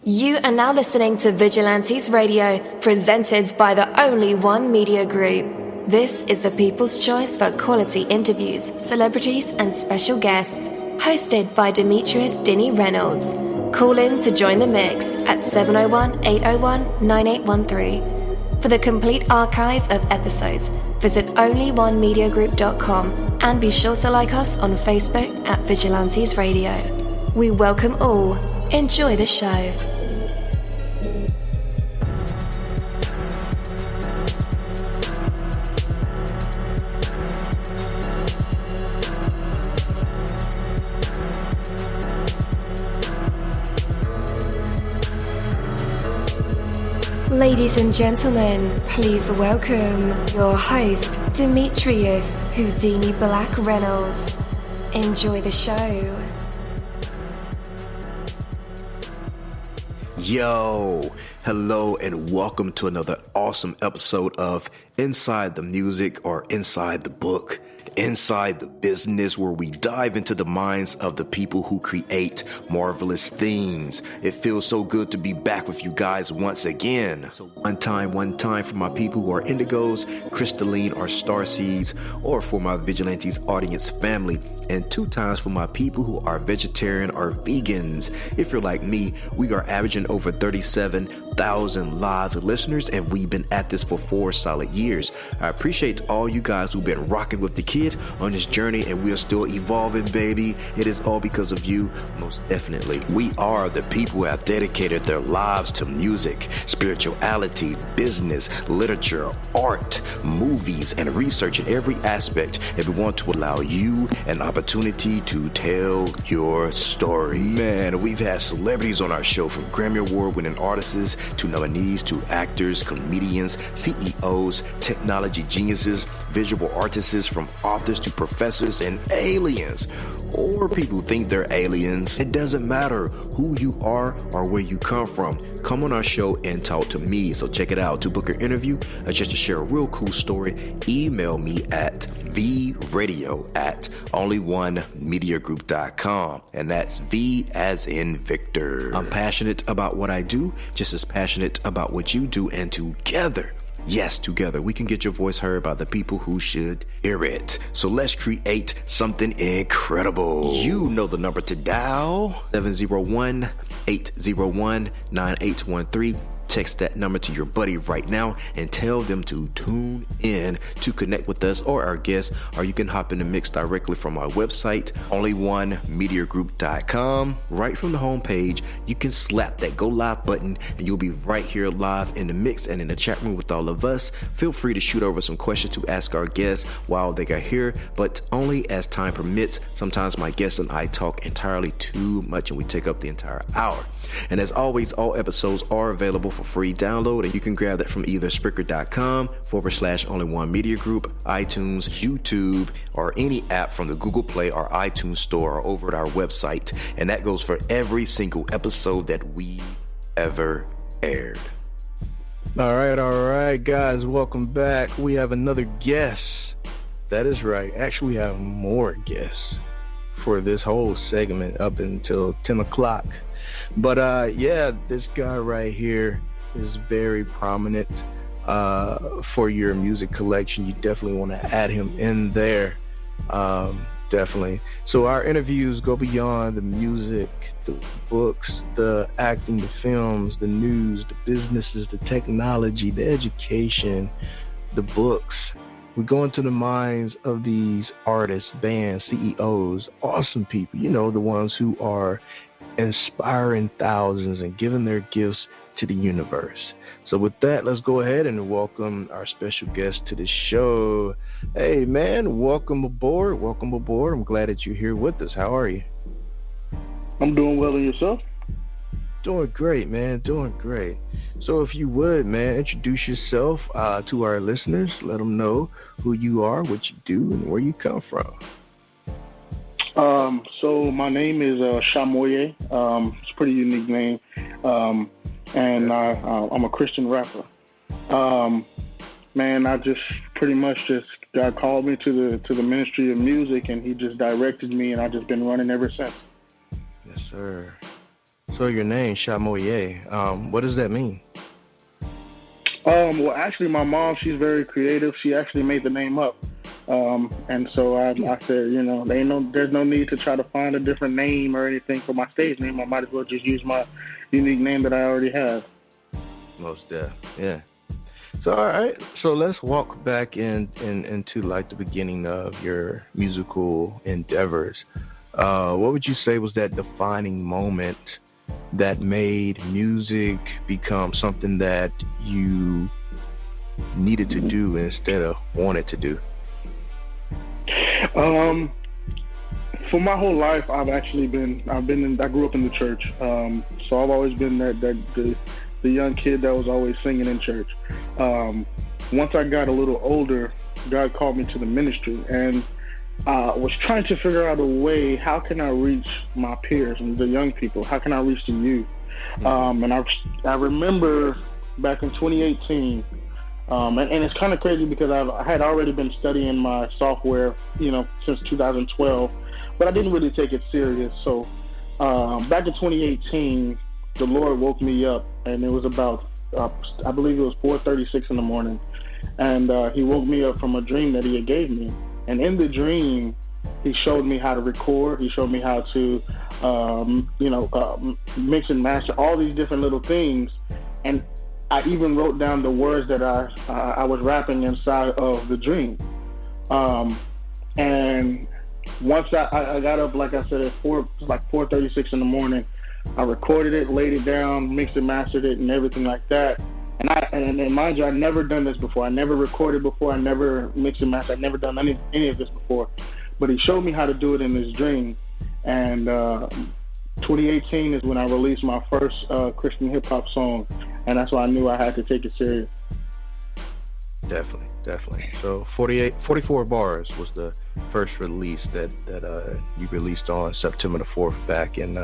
You are now listening to Vigilantes Radio, presented by the Only One Media Group. This is the people's choice for quality interviews, celebrities, and special guests. Hosted by Demetrius Dinny Reynolds. Call in to join the mix at 701-801-9813. For the complete archive of episodes, visit onlyonemediagroup.com and be sure to like us on Facebook at Vigilantes Radio. We welcome all. Enjoy the show. Ladies and gentlemen, please welcome your host, Demetrius whodini-blak Reynolds. Enjoy the show. Yo, hello and welcome to another awesome episode of Inside the Music or Inside the Book. Inside the business, where we dive into the minds of the people who create marvelous things. It feels so good to be back with you guys once again. So one time for my people who are indigos, crystalline or starseeds, or for my Vigilantes audience family, and 2 times for my people who are vegetarian or vegans. If you're like me, we are averaging over 37,000 live listeners, and we've been at this for 4 solid years. I appreciate all you guys who've been rocking with the kid on this journey, and we are still evolving, baby. It is all because of you, most definitely. We are the people who have dedicated their lives to music, spirituality, business, literature, art, movies, and research in every aspect, and we want to allow you an opportunity to tell your story. Man, we've had celebrities on our show, from Grammy Award winning artists to nominees to actors, comedians, CEOs, technology geniuses, visual artists, from authors to professors and aliens, or people who think they're aliens. It doesn't matter who you are or where you come from. Come on our show and talk to me. So check it out. To book an interview or just to share a real cool story, email me at vradio@onlyonemediagroup.com, and that's V as in Victor. I'm passionate about what I do, just as passionate about what you do, and together, yes, together, we can get your voice heard by the people who should hear it. So let's create something incredible. You know the number to dial, 701-801-9813. Text that number to your buddy right now and tell them to tune in to connect with us or our guests, or you can hop in the mix directly from our website, onlyonemediagroup.com. Right from the homepage, you can slap that go live button and you'll be right here live in the mix and in the chat room with all of us. Feel free to shoot over some questions to ask our guests while they are here, but only as time permits. Sometimes my guests and I talk entirely too much and we take up the entire hour. And as always, all episodes are available for free download, and you can grab that from either Spreaker.com/Only One Media Group, iTunes, YouTube, or any app from the Google Play or iTunes Store, or over at our website. And that goes for every single episode that we ever aired. All right, guys, welcome back. We have another guest. That is right. Actually, we have more guests for this whole segment up until 10 o'clock. But this guy right here is very prominent for your music collection. You definitely want to add him in there. Definitely. So our interviews go beyond the music, the books, the acting, the films, the news, the businesses, the technology, the education, the books. We go into the minds of these artists, bands, CEOs, awesome people, the ones who are inspiring thousands and giving their gifts to the universe. So with that, let's go ahead and welcome our special guest to the show. Hey, man, welcome aboard. I'm glad that you're here with us. How are you? I'm doing well, and yourself? Doing great, man. Doing great. So if you would, man, introduce yourself to our listeners. Let them know who you are, what you do, and where you come from. So my name is Shai'moya. It's a pretty unique name. And I'm a Christian rapper. Man, I just pretty much God called me to the ministry of music, and he just directed me, and I've just been running ever since. Yes, sir. So your name, Shai'moya, what does that mean? Well, actually, my mom, she's very creative. She actually made the name up. And so I said, there's no need to try to find a different name or anything for my stage name. I might as well just use my unique name that I already have. Most definitely, yeah. So, all right. So let's walk back into like the beginning of your musical endeavors. What would you say was that defining moment that made music become something that you needed to do instead of wanted to do? For my whole life, I grew up in the church. So I've always been the young kid that was always singing in church. Once I got a little older, God called me to the ministry, and I was trying to figure out a way, how can I reach my peers and the young people? How can I reach the youth? And I remember back in 2018, and it's kind of crazy because I had already been studying my software, since 2012, but I didn't really take it serious. So back in 2018, the Lord woke me up, and it was about, I believe it was 4:36 in the morning, and He woke me up from a dream that He had gave me. And in the dream, He showed me how to record. He showed me how to, mix and master, all these different little things. And I even wrote down the words that I was rapping inside of the dream. And once I got up, like I said, at 4:36 in the morning, I recorded it, laid it down, mixed and mastered it, and everything like that. And mind you, I'd never done this before. I never recorded before. I never mixed and mastered. I'd never done any of this before. But He showed me how to do it in this dream. And 2018 is when I released my first Christian hip-hop song. And that's why I knew I had to take it serious. Definitely. So 44 Bars was the first release that you released on September the 4th back in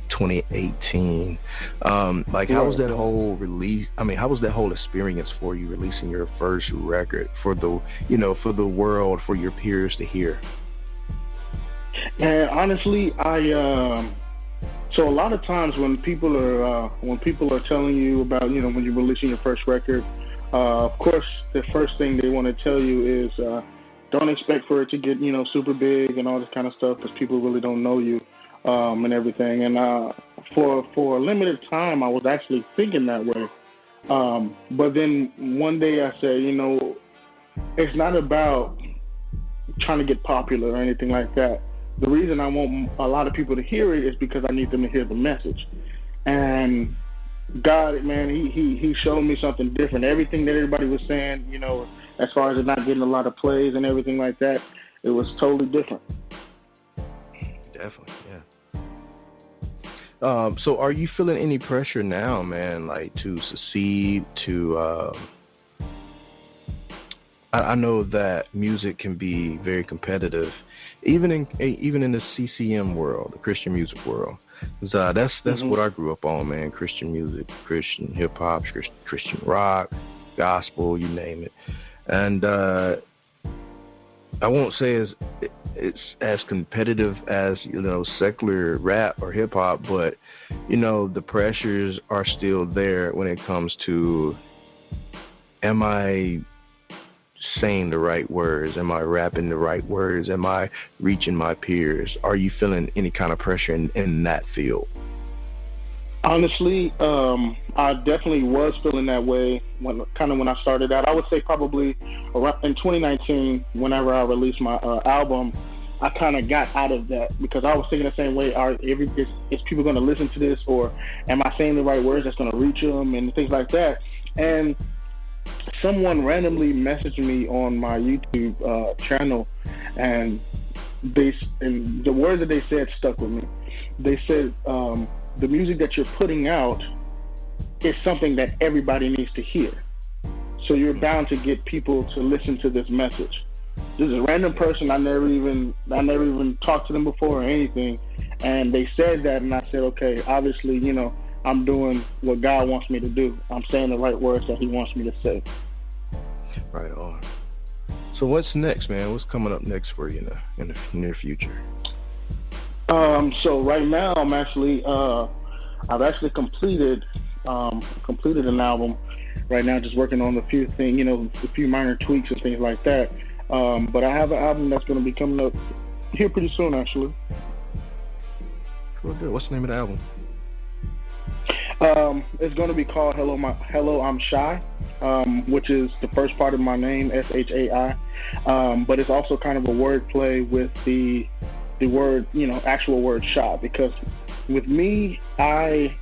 2018. How was that whole release? I mean, how was that whole experience for you releasing your first record for the world, for your peers to hear? And honestly, so a lot of times when people are telling you about, when you're releasing your first record, of course, the first thing they want to tell you is don't expect for it to get, super big and all this kind of stuff, because people really don't know you and everything. And for a limited time, I was actually thinking that way. But then one day I said, it's not about trying to get popular or anything like that. The reason I want a lot of people to hear it is because I need them to hear the message. And God, man, he showed me something different. Everything that everybody was saying, as far as it not getting a lot of plays and everything like that, it was totally different. Definitely, yeah. So are you feeling any pressure now, man, like to succeed, to I know that music can be very competitive, even in the CCM world, the Christian music world. That's what I grew up on, man. Christian music, Christian hip hop, Christian rock, gospel, you name it. And I won't say it's as competitive as secular rap or hip hop, but the pressures are still there when it comes to, am I saying the right words? Am I rapping the right words? Am I reaching my peers? Are you feeling any kind of pressure in that field? Honestly, I definitely was feeling that way when I started out. I would say probably around in 2019, whenever I released my album, I kind of got out of that, because I was thinking the same way. Is people going to listen to this, or am I saying the right words that's going to reach them and things like that? And someone randomly messaged me on my YouTube channel, and the words that they said stuck with me. They said, the music that you're putting out is something that everybody needs to hear. So you're bound to get people to listen to this message. This is a random person. I never even talked to them before or anything. And they said that, and I said, okay, obviously, I'm doing what God wants me to do. I'm saying the right words that He wants me to say. Right on. So what's next, man? What's coming up next for you in the near future? So right now I'm actually I've actually completed an album right now, just working on a few things, a few minor tweaks and things like that. But I have an album that's going to be coming up here pretty soon, actually. Cool, good. What's the name of the album? It's going to be called Hello, I'm Shai, which is the first part of my name, Shai. But it's also kind of a wordplay with the word, actual word Shai, because with me, I'm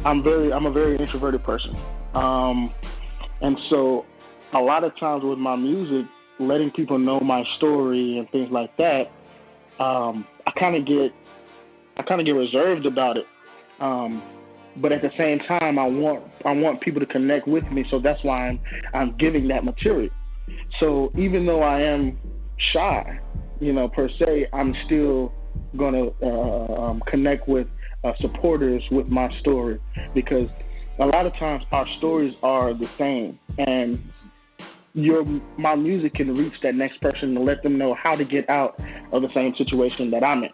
a very introverted person. And so a lot of times with my music, letting people know my story and things like that, I kind of get reserved about it. But at the same time, I want people to connect with me, so that's why I'm giving that material. So even though I am shy, per se, I'm still gonna connect with supporters with my story, because a lot of times our stories are the same, and my music can reach that next person and let them know how to get out of the same situation that I'm in.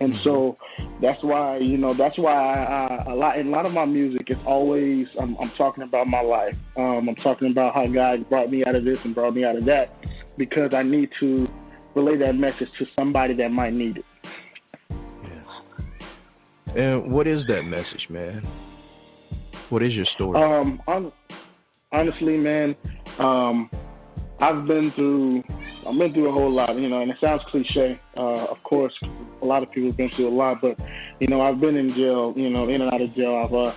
And so that's why, in a lot of my music, it's always, I'm talking about my life. I'm talking about how God brought me out of this and brought me out of that, because I need to relay that message to somebody that might need it. Yes. And what is that message, man? What is your story? Honestly, man, I've been through a whole lot, and it sounds cliche. Of course, a lot of people have been through a lot, but, I've been in jail, in and out of jail. I've,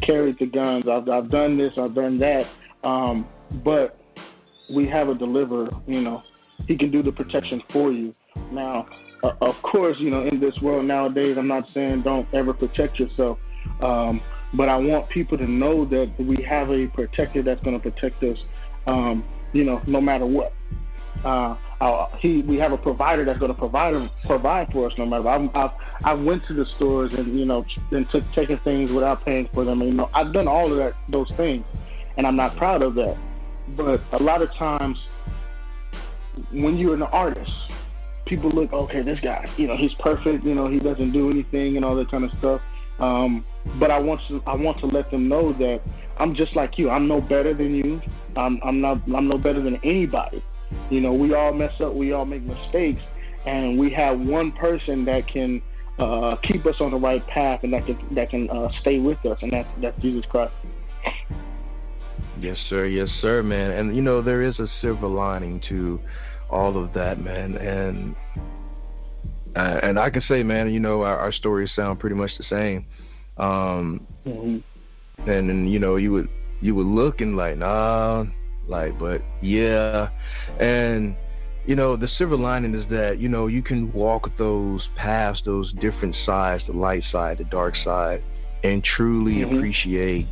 carried the guns. I've done this, I've done that. But we have a deliverer, he can do the protection for you. Now, of course, in this world nowadays, I'm not saying don't ever protect yourself. But I want people to know that we have a protector that's going to protect us, no matter what. We have a provider that's going to provide for us no matter what. I went to the stores and taking things without paying for them. I've done all of those things, and I'm not proud of that. But a lot of times, when you're an artist, people look, okay, this guy, he's perfect, he doesn't do anything and all that kind of stuff. But I want to let them know that I'm just like you. I'm no better than you. I'm no better than anybody. We all mess up. We all make mistakes, and we have one person that can keep us on the right path, and that can stay with us, and that's Jesus Christ. Yes, sir, man. And there is a silver lining to all of that, man. And I can say, man, our stories sound pretty much the same. And then, you would look and like, nah, but yeah. And, the silver lining is that, you can walk those paths, those different sides, the light side, the dark side, and truly appreciate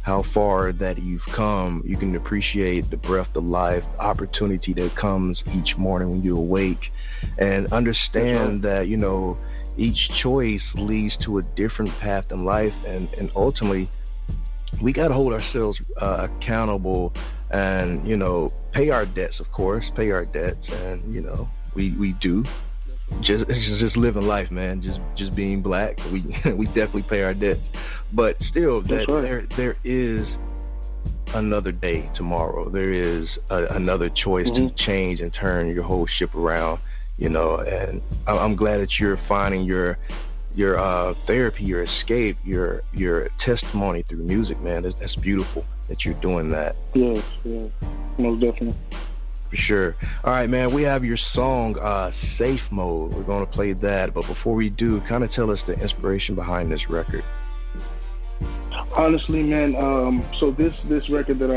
how far that you've come. You can appreciate the breath of life, opportunity that comes each morning when you awake, and understand that, each choice leads to a different path in life. And ultimately, we got to hold ourselves accountable and, pay our debts, of course, And, we do. Just living life, man. Just being black, we definitely pay our debts. But still, there is another day tomorrow. There is another choice to change and turn your whole ship around. And I'm glad that you're finding your therapy, your escape, your testimony through music, man. That's beautiful that you're doing that. Yes, most definitely. For sure. All right, man, we have your song, Safe Mode. We're going to play that. But before we do, kind of tell us the inspiration behind this record. Honestly, man, so this record that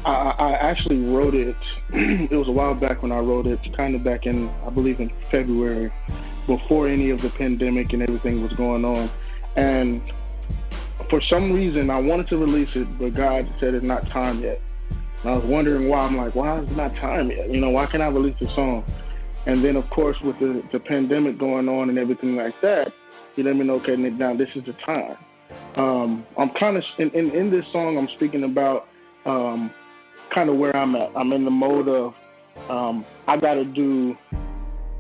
I actually wrote it, it was a while back when I wrote it, kind of back in, I believe in February, before any of the pandemic and everything was going on. And for some reason, I wanted to release it, but God said it's not time yet. And I was wondering why. I'm like, why is it not time yet? Why can't I release the song? And then, of course, with the pandemic going on and everything like that, he let me know, okay, now this is the time. I'm kind of, in this song, I'm speaking about kind of where I'm at. I'm in the mode of I gotta do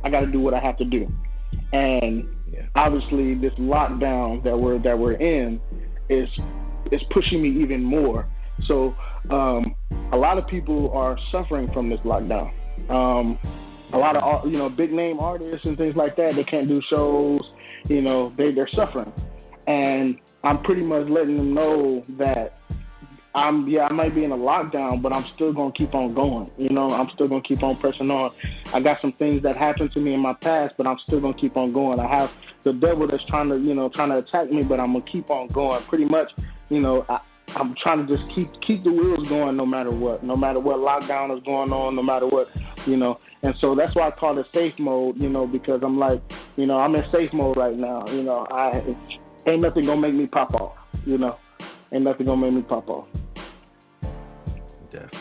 what I have to do. And obviously this lockdown that we're in is pushing me even more. So a lot of people are suffering from this lockdown. A lot of big name artists and things like that, they can't do shows. They're suffering, and I'm pretty much letting them know that I might be in a lockdown, but I'm still gonna keep on going. I'm still gonna keep on pressing on. I got some things that happened to me in my past, but I'm still gonna keep on going. I have the devil that's trying to attack me, but I'm gonna keep on going. Pretty much, I'm trying to just keep the wheels going no matter what lockdown is going on, no matter what, And so that's why I call it safe mode, because I'm like, I'm in safe mode right now. Ain't nothing gonna make me pop off, Ain't nothing gonna make me pop off. Definitely.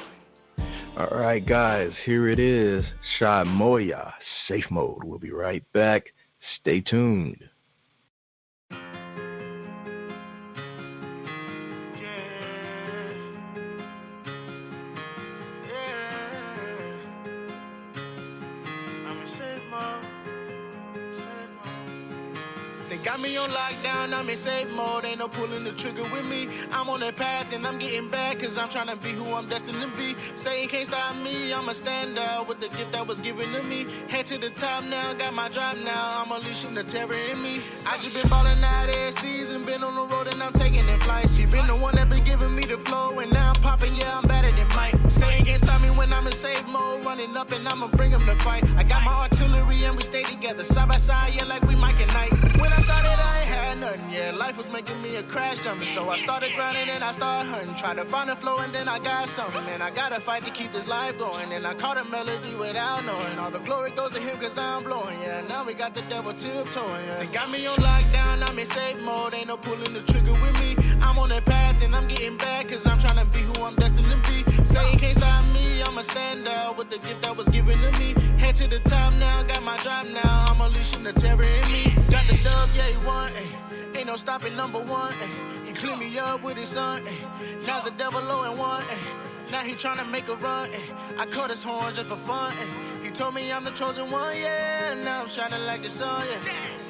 All right, guys, here it is. Shai'moya, Safe Mode. We'll be right back. Stay tuned. Got me on lockdown, I'm in safe mode, ain't no pulling the trigger with me. I'm on that path and I'm getting back, cause I'm trying to be who I'm destined to be. Satan can't stop me, I'ma stand out with the gift that was given to me. Head to the top now, got my drop now, I'm unleashing the terror in me. I just been ballin' out every season, been on the road and I'm taking in flights. He been the one that been giving me the flow, and now I'm popping, yeah, I'm better than Mike. Satan can't stop me when I'm in safe mode, running up and I'ma bring him to fight. I got my artillery and we stay together, side by side, yeah, like we Mike and Knight. When I started, I ain't had nothing, yeah, life was making me a crash dummy. So I started grinding and I started hunting, tried to find a flow and then I got something. And I gotta fight to keep this life going, and I caught a melody without knowing. All the glory goes to him cause I'm blowing, yeah. Now we got the devil tiptoeing, yeah. They got me on lockdown, I'm in safe mode, ain't no pulling the trigger with me. I'm on that path and I'm getting back, cause I'm trying to be who I'm destined to be. Satan can't stop me, I'ma stand out with the gift that was given to me. Head to the top now, got my drop now, I'm unleashing the terror in me. Got the dub, yeah, he won, ayy. Ain't no stopping number one, ayy. He cleaned me up with his son, ayy. Now the devil low and one, ayy. Now he tryna make a run, ayy. I cut his horn just for fun, ayy. He told me I'm the chosen one, yeah. Now I'm shining like the sun, yeah.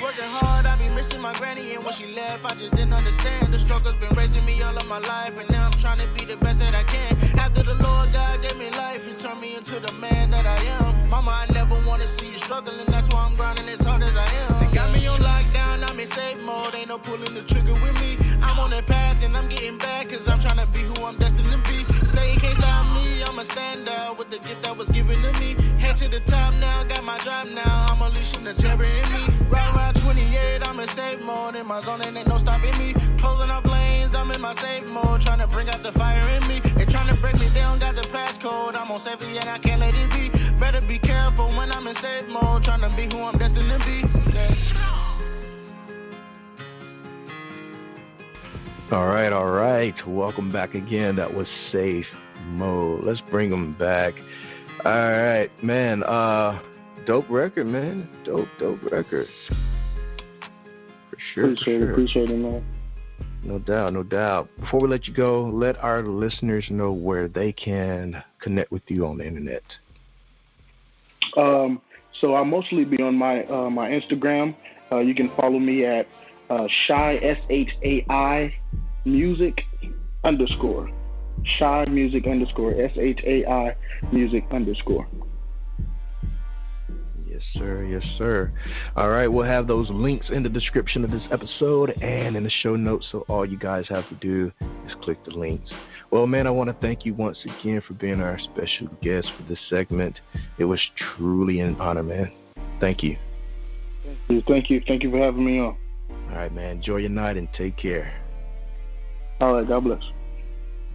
Working hard, I be missing my granny, and when she left, I just didn't understand. The struggle's been raising me all of my life, and now I'm trying to be the best that I can. After the Lord God gave me life, He turned me into the man that I am. Mama, I never wanna see you struggling, that's why I'm grinding as hard as I am. They got me on lockdown, I'm in safe mode, ain't no pulling the trigger with me. I'm on that path and I'm getting back, cause I'm trying to be who I'm destined to be. Satan can't stop me, I'ma stand out with the gift that was given to me. Head to the top now, got my drop now, I'm unleashing the terror in me. Right around 28, I'm in safe mode, in my zone and ain't no stopping me. Closing off lanes, I'm in my safe mode, trying to bring out the fire in me. They trying to break me down, got the passcode, I'm on safety and I can't let it be. Better be careful when I'm in safe mode, trying to be who I'm destined to be. Yeah. All right. Welcome back again. That was Safe Mode. Let's bring them back. All right, man. Dope record, man. Dope record. For sure. Appreciate it, man. No doubt. Before we let you go, let our listeners know where they can connect with you on the internet. So I'll mostly be on my Instagram. You can follow me at Shai, SHAI music _ Shai music _ SHAI music _ Yes, sir. All right, we'll have those links in the description of this episode and in the show notes, so all you guys have to do is click the links. Well, man, I want to thank you once again for being our special guest for this segment. It was truly an honor, man. Thank you. Thank you for having me on. All right, man. Enjoy your night and take care. All right. God bless.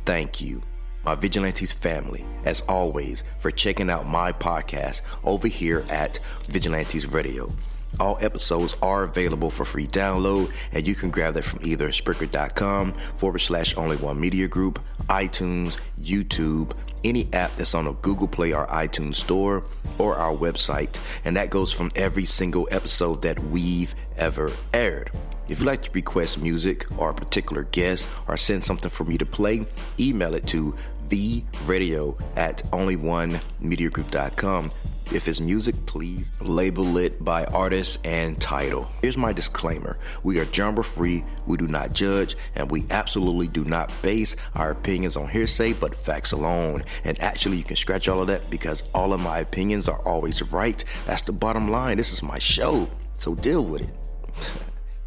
Thank you, my Vigilantes family, as always, for checking out my podcast over here at Vigilantes Radio. All episodes are available for free download, and you can grab that from either Spreaker.com/only1mediagroup, iTunes, YouTube, any app that's on a Google Play or iTunes store, or our website. And that goes from every single episode that we've ever aired. If you'd like to request music or a particular guest or send something for me to play, email it to vradio@only1mediagroup.com. If it's music, please label it by artist and title. Here's my disclaimer. We are genre free, we do not judge, and we absolutely do not base our opinions on hearsay but facts alone. And actually, you can scratch all of that because all of my opinions are always right. That's the bottom line. This is my show, so deal with it.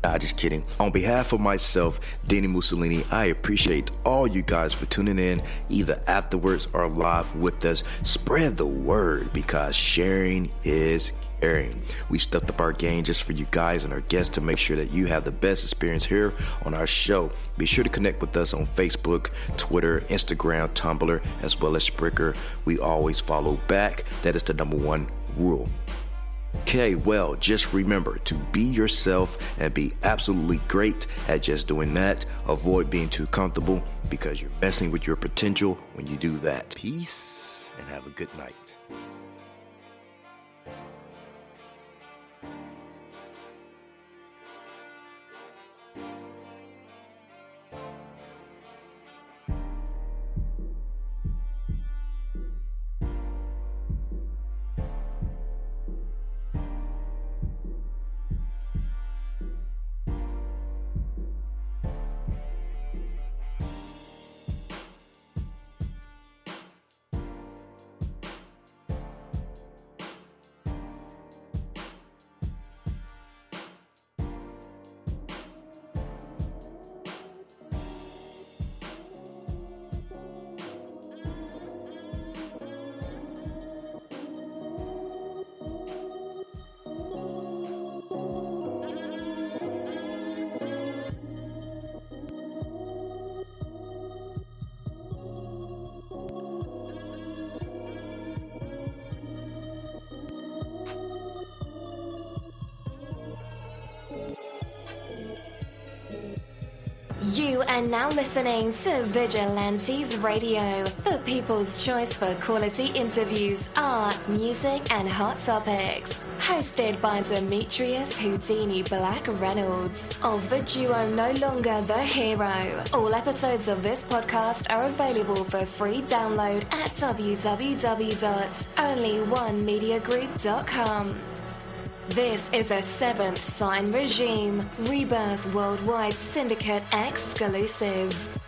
Nah, just kidding. On behalf of myself, Dini-Mussolini, I appreciate all you guys for tuning in, either afterwards or live with us. Spread the word because sharing is caring. We stepped up our game just for you guys and our guests to make sure that you have the best experience here on our show. Be sure to connect with us on Facebook, Twitter, Instagram, Tumblr, as well as Spreaker. We always follow back. That is the number one rule. Okay, well, just remember to be yourself and be absolutely great at just doing that. Avoid being too comfortable because you're messing with your potential when you do that. Peace and have a good night. You are now listening to Vigilantes Radio, the people's choice for quality interviews, art, music, and hot topics. Hosted by Demetrius whodini-blak Reynolds of the duo No Longer the Hero. All episodes of this podcast are available for free download at www.onlyonemediagroup.com. This is a Seventh Sign Regime Rebirth Worldwide Syndicate exclusive.